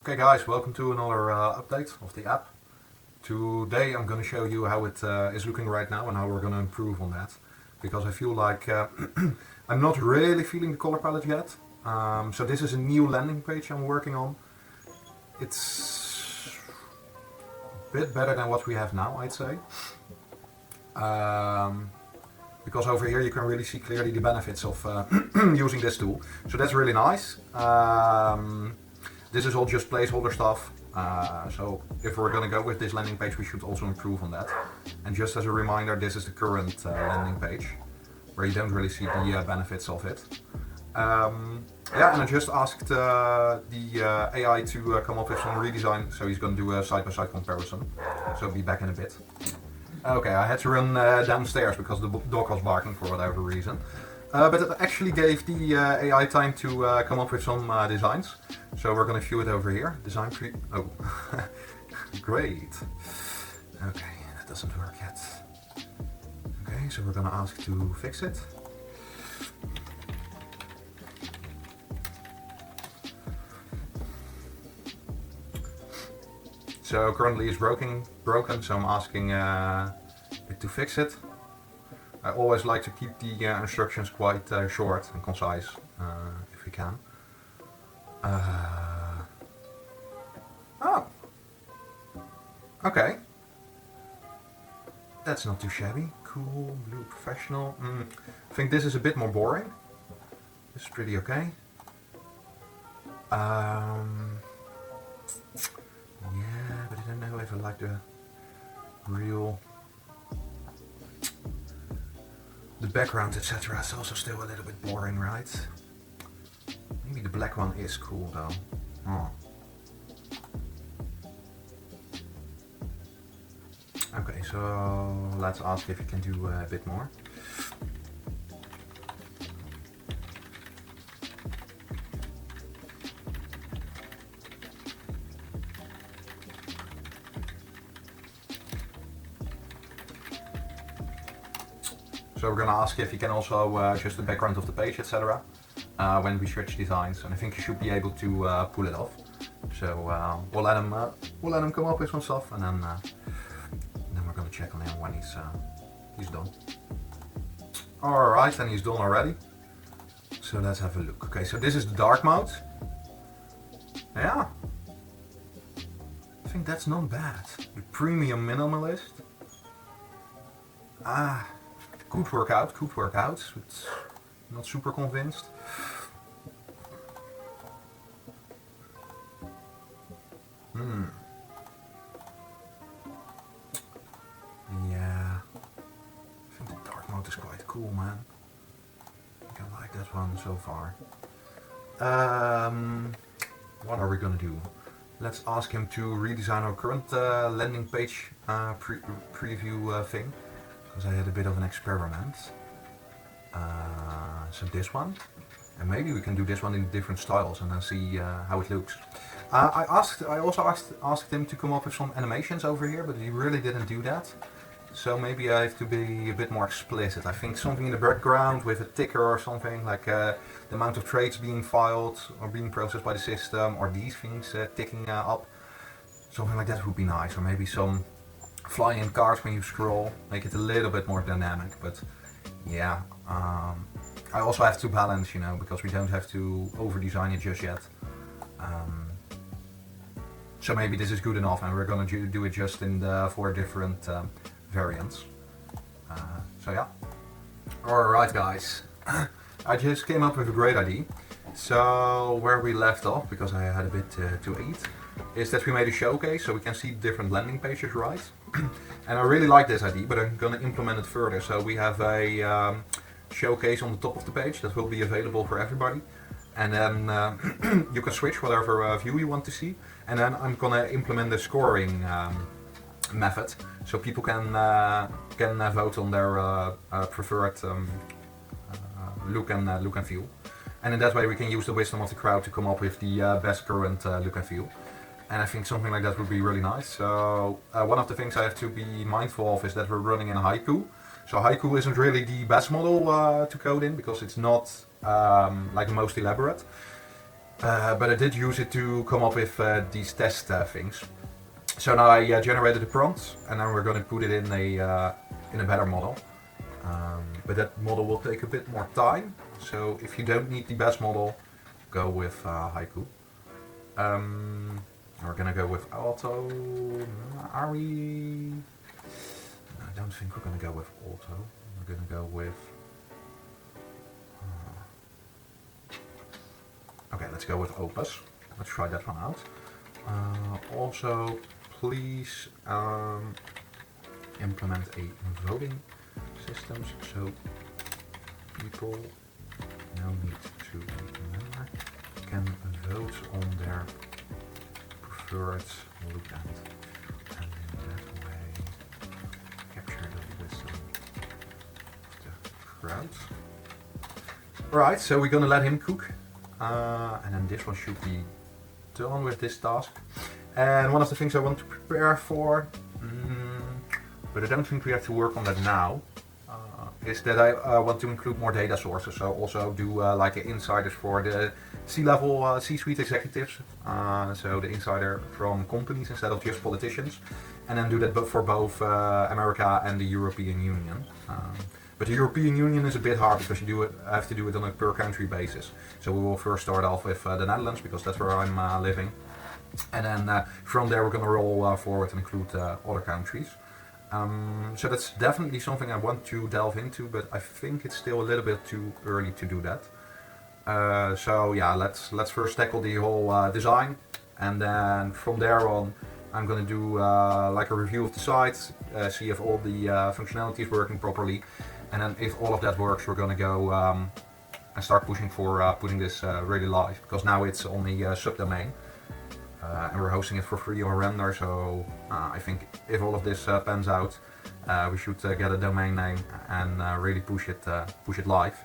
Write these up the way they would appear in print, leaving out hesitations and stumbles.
Okay guys, welcome to another update of the app. Today I'm going to show you how it is looking right now and how we're going to improve on that. Because I feel like I'm not really feeling the color palette yet. So this is a new landing page I'm working on. It's a bit better than what we have now, I'd say. Because over here you can really see clearly the benefits of using this tool. So that's really nice. This is all just placeholder stuff, so if we're going to go with this landing page we should also improve on that. And just as a reminder, this is the current landing page, where you don't really see the benefits of it. Yeah, and I just asked the AI to come up with some redesign, so he's going to do a side-by-side comparison. So I'll be back in a bit. Okay, I had to run downstairs because the dog was barking for whatever reason. But it actually gave the AI time to come up with some designs. So we're going to view it over here. Design tree. Oh, great. Okay, that doesn't work yet. Okay, so we're going to ask to fix it. So currently it's broken, so I'm asking it to fix it. I always like to keep the instructions quite short and concise, if we can. Oh! Okay. That's not too shabby. Cool, blue, professional. I think this is a bit more boring. This is pretty okay. Yeah, but I don't know if I like the real... The background, etc. is also still a little bit boring, right? Maybe the black one is cool though. Oh. Okay, so let's ask if you can do a bit more. So we're going to ask if you can also adjust the background of the page, etc. When we switch designs, and I think you should be able to pull it off. So we'll let him come up with some stuff, and then we're going to check on him when he's done. All right, and he's done already. So let's have a look. Okay, so this is the dark mode. Yeah, I think that's not bad. The premium minimalist. Could work out, but not super convinced. Yeah, I think the dark mode is quite cool, man. I think I like that one so far. What are we gonna do? Let's ask him to redesign our current landing page preview thing. Because I had a bit of an experiment. So this one, and maybe we can do this one in different styles and then see how it looks. I also asked him to come up with some animations over here, but he really didn't do that. So maybe I have to be a bit more explicit. I think something in the background with a ticker or something, like the amount of trades being filed or being processed by the system, or these things ticking up. Something like that would be nice, or maybe some flying in cars when you scroll, make it a little bit more dynamic. But yeah, I also have to balance, you know, because we don't have to over design it just yet. So maybe this is good enough, and we're gonna do it just in the 4 different variants. So yeah. Alright guys, I just came up with a great idea. So where we left off, because I had a bit to eat, is that we made a showcase so we can see different landing pages, right? And I really like this idea, but I'm going to implement it further. So we have a showcase on the top of the page that will be available for everybody. And then you can switch whatever view you want to see. And then I'm going to implement the scoring method, so people can vote on their preferred look and feel. And in that way we can use the wisdom of the crowd to come up with the best current look and feel. And I think something like that would be really nice. So one of the things I have to be mindful of is that we're running in Haiku. So Haiku isn't really the best model to code in, because it's not like the most elaborate. But I did use it to come up with these test things. So now I generated a prompt, and then we're going to put it in a better model. But that model will take a bit more time. So if you don't need the best model, go with Haiku. We're gonna go with auto. Are we? I don't think we're gonna go with auto. We're gonna go with. Okay, let's go with Opus. Let's try that one out. Also, please implement a voting system so people, no need to remember, can vote on their preferred look and in that way capture the wisdom of the crowd. Right, so we're gonna let him cook, and then this one should be done with this task. And one of the things I want to prepare for, but I don't think we have to work on that now, is that I want to include more data sources. So also do like insiders for the C-level, C-suite executives. So the insider from companies instead of just politicians. And then do that for both America and the European Union. But the European Union is a bit hard because you have to do it on a per country basis. So we will first start off with the Netherlands because that's where I'm living. And then from there we're going to roll forward and include other countries. So that's definitely something I want to delve into, but I think it's still a little bit too early to do that. So yeah, let's first tackle the whole design, and then from there on I'm going to do like a review of the site, see if all the functionality is working properly, and then if all of that works we're going to go and start pushing for putting this really live, because now it's only subdomain. And we're hosting it for free on Render, so I think if all of this pans out, we should get a domain name and really push it live.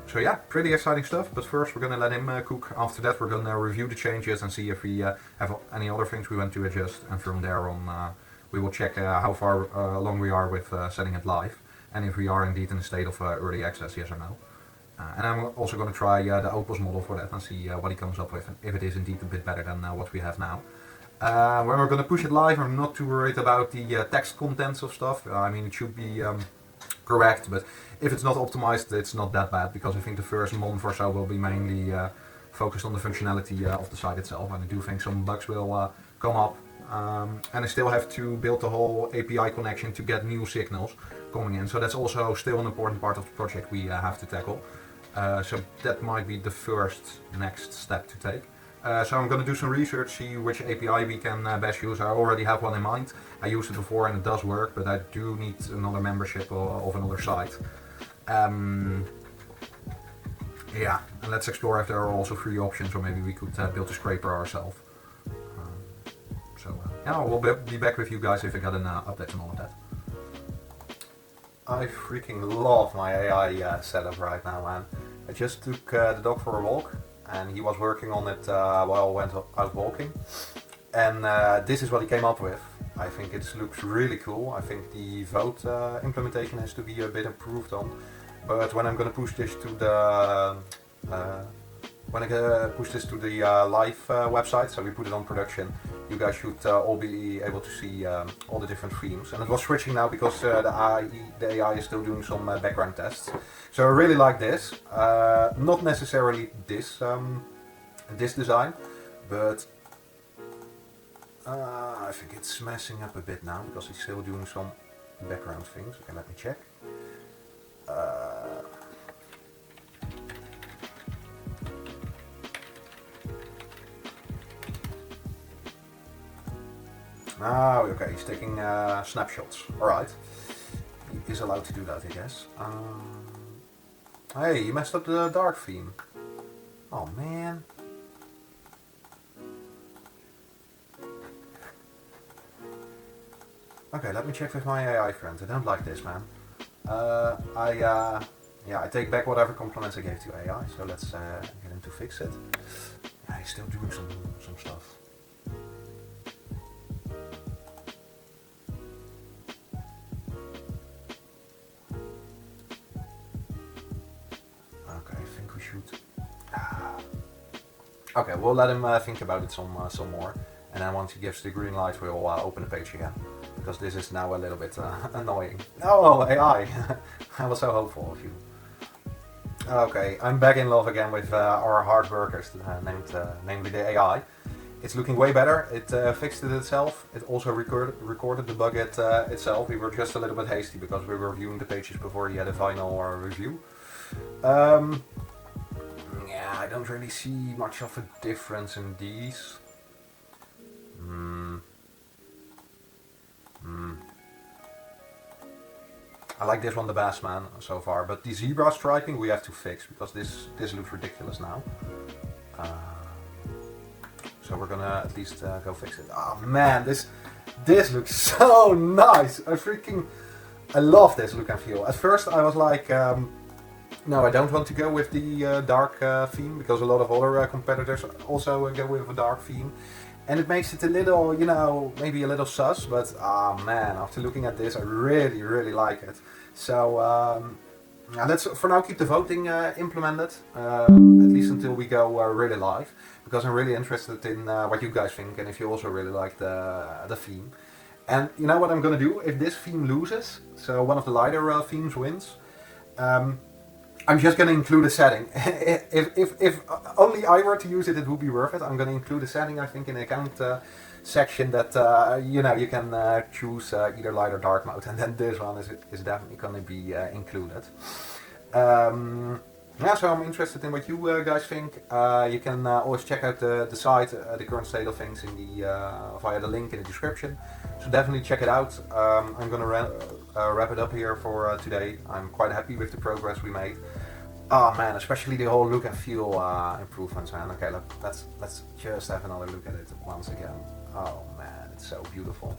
So yeah, pretty exciting stuff, but first we're going to let him cook. After that we're going to review the changes and see if we have any other things we want to adjust, and from there on we will check how far along we are with setting it live, and if we are indeed in a state of early access, yes or no. And I'm also going to try the Opus model for that and see what he comes up with, and if it is indeed a bit better than what we have now. When we're going to push it live, I'm not too worried about the text contents of stuff. I mean, it should be correct, but if it's not optimized, it's not that bad, because I think the first month or so will be mainly focused on the functionality of the site itself, and I do think some bugs will come up. And I still have to build the whole API connection to get new signals coming in, so that's also still an important part of the project we have to tackle. So that might be the next step to take. So I'm going to do some research, see which API we can best use. I already have one in mind. I used it before and it does work, but I do need another membership of another site. Yeah, and let's explore if there are also free options, or maybe we could build a scraper ourselves. Yeah, we'll be back with you guys if I got an update on all of that. I freaking love my AI setup right now, man. I just took the dog for a walk, and he was working on it while I went out walking. And this is what he came up with. I think it looks really cool. I think the vote implementation has to be a bit improved on. But when I'm going to push this to the live website, so we put it on production, you guys should all be able to see all the different themes. And it was switching now because the AI is still doing some background tests. So I really like this. Not necessarily this design, but I think it's messing up a bit now because he's still doing some background things. Okay, let me check. Okay, he's taking snapshots. Alright. He is allowed to do that, I guess. Hey, you messed up the dark theme. Oh, man. Okay, let me check with my AI friend. I don't like this, man. I take back whatever compliments I gave to AI, so let's get him to fix it. Yeah, he's still doing some stuff. Okay, I think we should... Okay, we'll let him think about it some more, and then once he gives the green light, we'll open the page again, because this is now a little bit annoying. Oh, AI! I was so hopeful of you. Okay, I'm back in love again with our hard workers, namely the AI. It's looking way better. It fixed it itself. It also recorded the bug itself. We were just a little bit hasty because we were reviewing the pages before he had a final review. Yeah, I don't really see much of a difference in these. I like this one the best, man, so far. But the zebra striping we have to fix because this looks ridiculous now. So we're gonna at least go fix it. Oh man, this looks so nice. I love this look and feel. At first I was like, no, I don't want to go with the dark theme because a lot of other competitors also go with a dark theme. And it makes it a little, maybe a little sus, but man, after looking at this, I really, really like it. So let's for now keep the voting implemented, at least until we go really live, because I'm really interested in what you guys think and if you also really like the theme. And you know what I'm gonna do if this theme loses, so one of the lighter themes wins. I'm just going to include a setting. if only I were to use it, it would be worth it. I'm going to include a setting, I think, in the account section that you can choose either light or dark mode, and then this one is definitely going to be included. Yeah, so I'm interested in what you guys think. You can always check out the site, the current state of things in the via the link in the description. So definitely check it out. I'm gonna wrap it up here for today. I'm quite happy with the progress we made. Oh man, especially the whole look and feel improvements, man. Okay, let's just have another look at it once again. Oh man, it's so beautiful.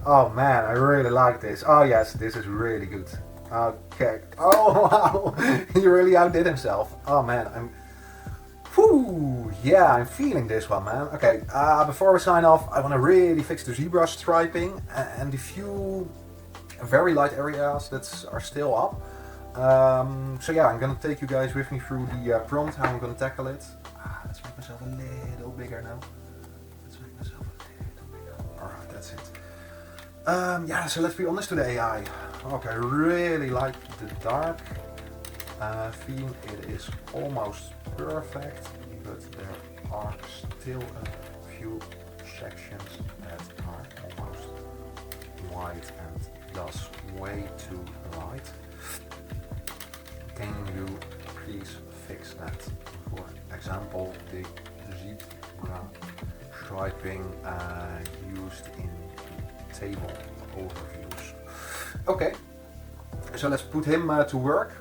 Oh man, I really like this. Oh yes, this is really good. Okay. Oh wow, he really outdid himself. Oh man, yeah, I'm feeling this one, man. Okay, before we sign off, I want to really fix the zebra striping and the few very light areas that are still up. So yeah, I'm gonna take you guys with me through the prompt, how I'm gonna tackle it. Let's make myself a little bigger now. Alright, that's it. Yeah, so let's be honest to the AI. Okay, I really like the dark theme. It is almost perfect, but there are still a few sections that are almost white and thus way too light. Can you please fix that? For example, the zebra striping used in table overviews. Okay, so let's put him to work.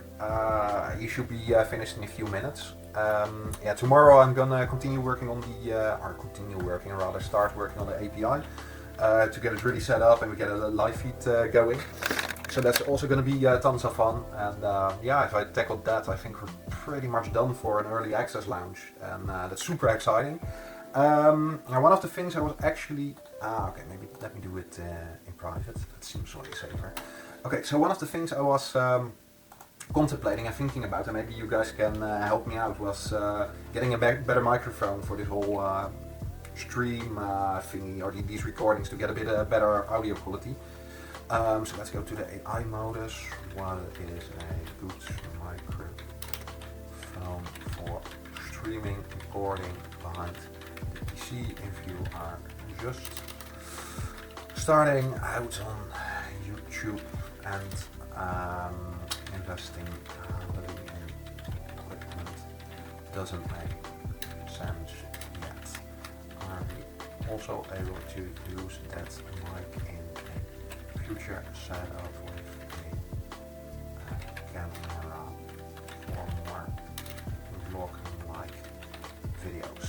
He should be finished in a few minutes. Yeah, tomorrow I'm gonna continue working on start working on the API to get it really set up and we get a live feed going. So that's also going to be tons of fun, and yeah, if I tackled that, I think we're pretty much done for an early access launch, and that's super exciting. Now one of the things I was actually, okay, maybe let me do it in private, that seems slightly safer. Okay, so one of the things I was contemplating and thinking about, and maybe you guys can help me out, was getting a better microphone for this whole stream thingy, or these recordings, to get a bit better audio quality. So let's go to the AI modus. What is a good microphone for streaming, recording behind the PC if you are just starting out on YouTube and investing heavily in equipment doesn't make sense yet? Are we also able to use that mic in a future setup with a camera or more vlog-like videos?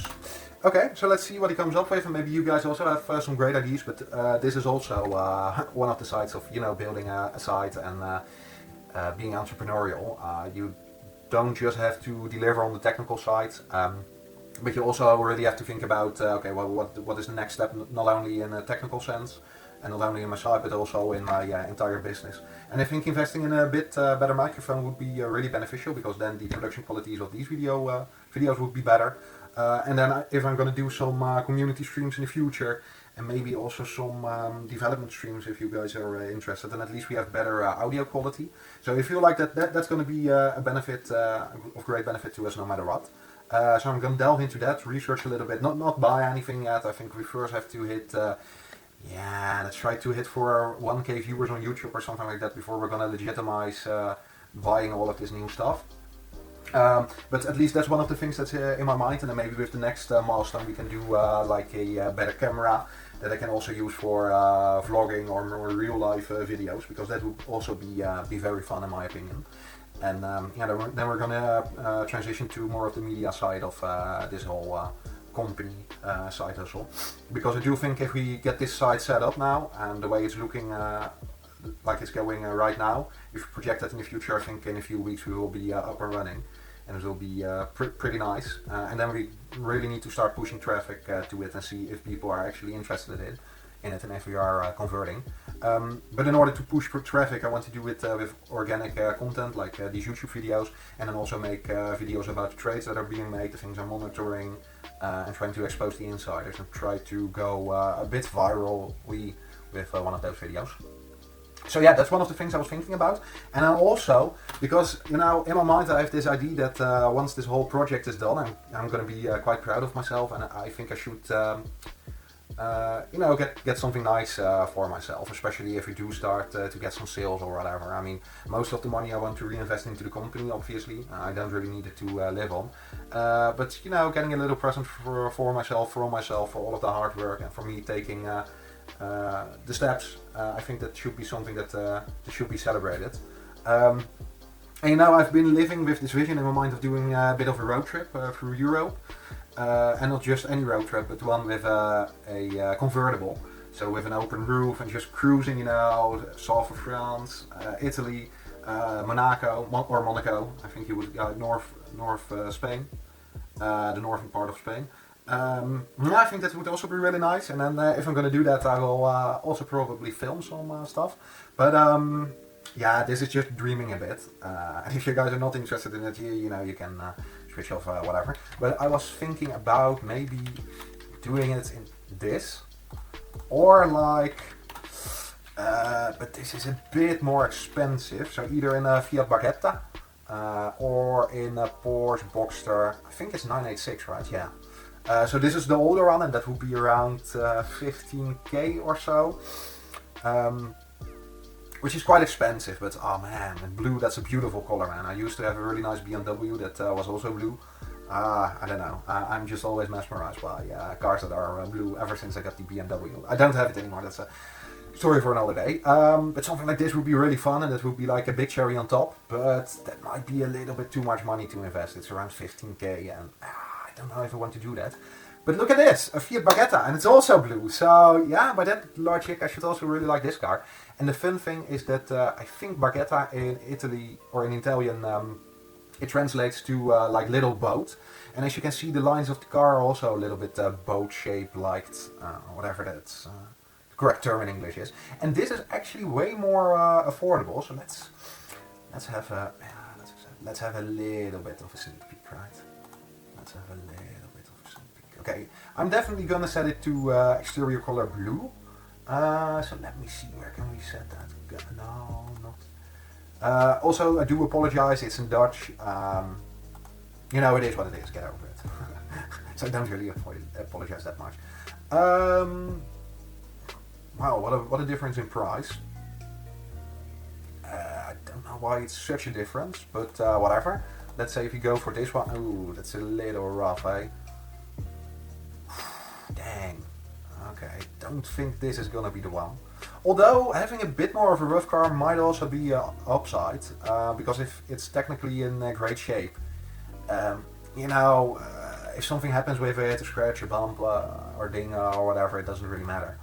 Okay, so let's see what he comes up with, and maybe you guys also have some great ideas, but this is also one of the sides of, building a site and being entrepreneurial. You don't just have to deliver on the technical side, but you also really have to think about, okay, well, what is the next step, not only in a technical sense, and not only in my site, but also in my entire business. And I think investing in a bit better microphone would be really beneficial, because then the production qualities of these videos would be better. And then if I'm going to do some community streams in the future, and maybe also some development streams if you guys are interested, then at least we have better audio quality. So I feel like that's going to be a benefit, of great benefit to us no matter what. So I'm going to delve into that, research a little bit, not buy anything yet. I think we first have to hit, let's try to hit for 1K viewers on YouTube or something like that before we're going to legitimize buying all of this new stuff. But at least that's one of the things that's in my mind, and then maybe with the next milestone we can do like a better camera that I can also use for vlogging or more real life videos, because that would also be very fun in my opinion. And then we're gonna transition to more of the media side of this whole company side hustle, because I do think if we get this site set up now and the way it's looking like it's going right now, if we project that in the future, I think in a few weeks we will be up and running, and it will be pretty nice. And then we really need to start pushing traffic to it and see if people are actually interested in it and if we are converting. But in order to push for traffic, I want to do it with organic content like these YouTube videos, and then also make videos about the trades that are being made, the things I'm monitoring, and trying to expose the insiders and try to go a bit viral with one of those videos. So yeah, that's one of the things I was thinking about. And then also, because in my mind I have this idea that once this whole project is done, I'm going to be quite proud of myself, and I think I should get something nice for myself, especially if we do start to get some sales or whatever. I mean, most of the money I want to reinvest into the company, obviously. I don't really need it to live on. But getting a little present for myself, from myself, for all of the hard work, and for me taking the steps, I think that should be something that should be celebrated. And I've been living with this vision in my mind of doing a bit of a road trip through Europe, and not just any road trip, but one with a convertible, so with an open roof and just cruising, south of France, Italy, Monaco, I think you would north Spain, the northern part of Spain. I think that would also be really nice, and then if I'm going to do that, I will also probably film some stuff. But this is just dreaming a bit. If you guys are not interested in it, you can switch off whatever. But I was thinking about maybe doing it in this, or like, but this is a bit more expensive. So either in a Fiat Barchetta or in a Porsche Boxster. I think it's 986, right? Yeah. So this is the older one, and that would be around 15k or so, which is quite expensive. But oh man, and blue, that's a beautiful color, man. I used to have a really nice BMW that was also blue. I don't know, I'm just always mesmerized by cars that are blue ever since I got the BMW. I don't have it anymore, that's a story for another day. But something like this would be really fun, and that would be like a big cherry on top, but that might be a little bit too much money to invest. It's around 15k, and I don't know if I want to do that. But look at this, a Fiat Barchetta, and it's also blue. So yeah, by that logic, I should also really like this car. And the fun thing is that I think Barchetta in Italy, or in Italian, it translates to like little boat. And as you can see, the lines of the car are also a little bit boat-shaped, like whatever that's the correct term in English is. And this is actually way more affordable. So let's have a little bit of a sneak peek, right? Let's have a little bit of a sneak peek. Okay, I'm definitely gonna set it to exterior color blue. So let me see, where can we set that? No, not. Also, I do apologize, it's in Dutch. It is what it is, get over it. So I don't really apologize that much. Wow, what a difference in price. I don't know why it's such a difference, but whatever. Let's say if you go for this one, ooh, that's a little rough, eh? Dang. Okay, don't think this is gonna be the one. Although having a bit more of a rough car might also be an upside, because if it's technically in great shape, if something happens with it, a scratch, a bump, or ding, or whatever, it doesn't really matter.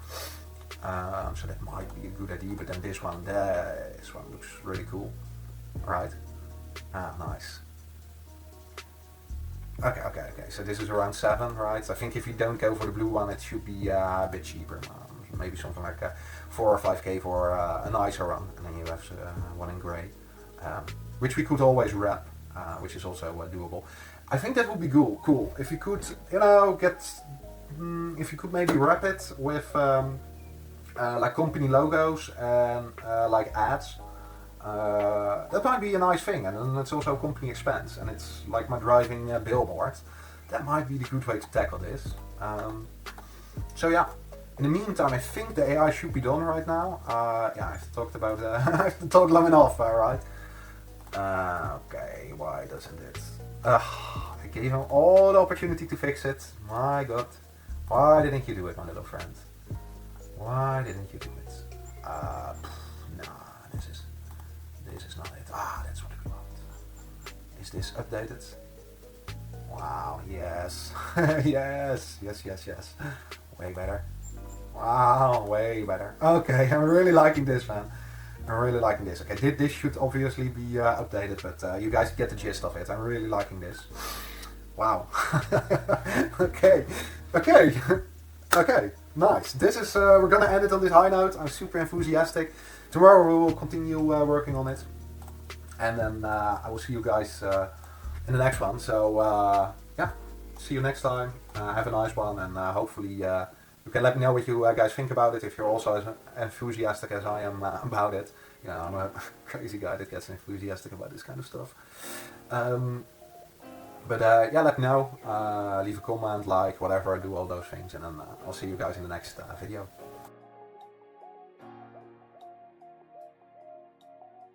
So that might be a good idea. But then this one looks really cool, right? Nice. Okay. So this is around 7, right? I think if you don't go for the blue one, it should be a bit cheaper. Maybe something like 4 or 5k for a nicer one, and then you have one in grey, which we could always wrap, which is also doable. I think that would be cool if you could, you know, if you could maybe wrap it with like company logos and like ads. That might be a nice thing, and then it's also a company expense, and it's like my driving billboard. That might be the good way to tackle this. So yeah, in the meantime, I think the AI should be done right now. Yeah, I've talked about, I've talked long enough, alright. Okay, why doesn't it? I gave him all the opportunity to fix it. My god. Why didn't you do it, my little friend? Why didn't you do it? Nah, this is not it. That's what we want. Is this updated? Wow, yes. yes. Way better. Wow, way better. Okay, I'm really liking this, man. I'm really liking this. Okay, this should obviously be updated, but you guys get the gist of it. I'm really liking this. Wow. okay, nice. This is, we're gonna end it on this high note. I'm super enthusiastic. Tomorrow we will continue working on it. And then I will see you guys in the next one. So, yeah, see you next time. Have a nice one, and hopefully you can let me know what you guys think about it, if you're also as enthusiastic as I am about it. You know, I'm a crazy guy that gets enthusiastic about this kind of stuff. But yeah, let me know. Leave a comment, like, whatever. Do all those things, and then I'll see you guys in the next video.